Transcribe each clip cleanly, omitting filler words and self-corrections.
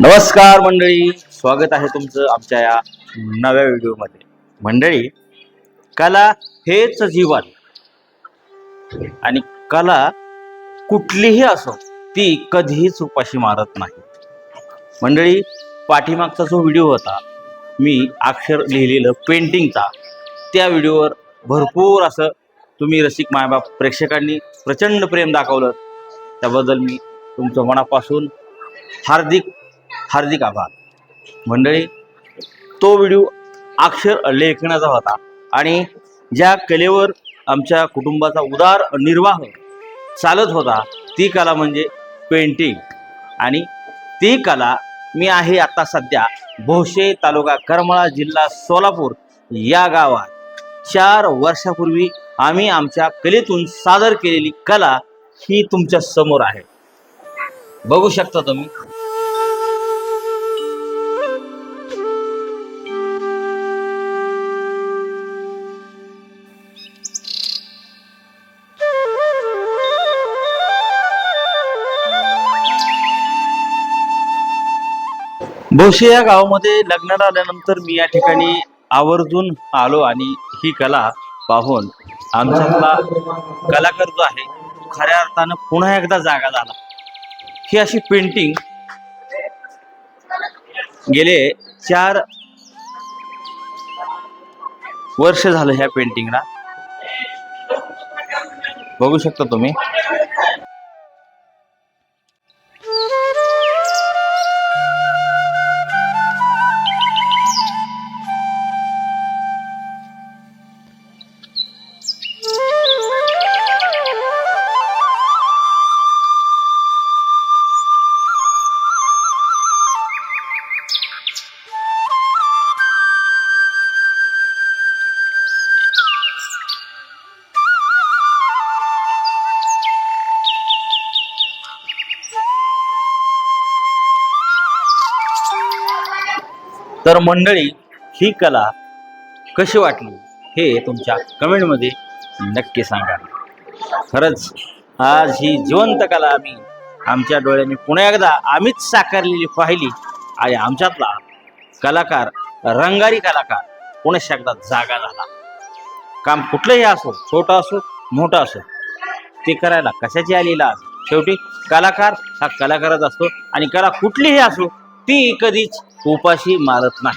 नमस्कार मंडळी, स्वागत आहे तुमचं आमच्या या नव्या व्हिडिओमध्ये. मंडळी, कला हेच जीवन आणि कला कुठलीही असो ती कधीच उपाशी मारत नाही. मंडळी, पाठीमागचा जो व्हिडिओ होता मी अक्षर लिहिलेलं पेंटिंगचा, त्या व्हिडिओवर भरपूर असं तुम्ही रसिक मायबाप प्रेक्षकांनी प्रचंड प्रेम दाखवलं. त्याबद्दल मी तुमचं मनापासून हार्दिक हार्दिक आभार. मंडळी, तो व्हिडिओ अक्षर लेखनाचा होता आणि ज्या कलेवर आमच्या कुटुंबाचा उदार निर्वाह चालत होता ती कला म्हणजे पेंटिंग. आणि ती कला मी आहे आता सध्या भोसे, तालुका करमाळा, जिल्हा सोलापूर या गावात. 4 वर्षापूर्वी आम्ही आमच्या कलेतून सादर केलेली कला ही तुमच्या समोर आहे. बघू शकता तुम्ही. भोसे या गावामध्ये लग्नाला आल्यानंतर मी या ठिकाणी आवर्जून आलो आणि ही कला पाहून आमच्यातला कलाकार जो आहे खऱ्या अर्थानं पुन्हा एकदा जागा झाला. ही अशी पेंटिंग गेले 4 वर्ष झालं ह्या पेंटिंगला. बघू शकता तुम्ही. तर मंडळी, ही कला कशी वाटली हे तुमच्या कमेंटमध्ये नक्की सांगा. खरंच आज ही जिवंत कला आम्ही आमच्या डोळ्यांनी पुन्हा एकदा आम्हीच साकारलेली पाहिली आणि आमच्यातला कलाकार, रंगारी कलाकार पुन्हा एकदा जागा झाला. काम कुठलंही असो, छोटं असो मोठं असो, ते करायला कशाची आलेला असो, शेवटी कलाकार हा कलाकारच असतो आणि कला कुठलीही असो ती कधीच उपाशी मारत नाही.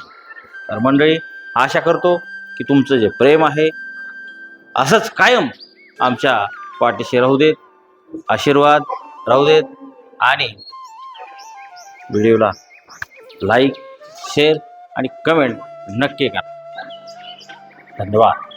तर मंडळी, आशा करतो की तुमचं जे प्रेम आहे असंच कायम आमच्या पाठीशी राहू देत, आशीर्वाद राहू देत आणि व्हिडिओला लाईक, शेअर आणि कमेंट नक्की करा. धन्यवाद.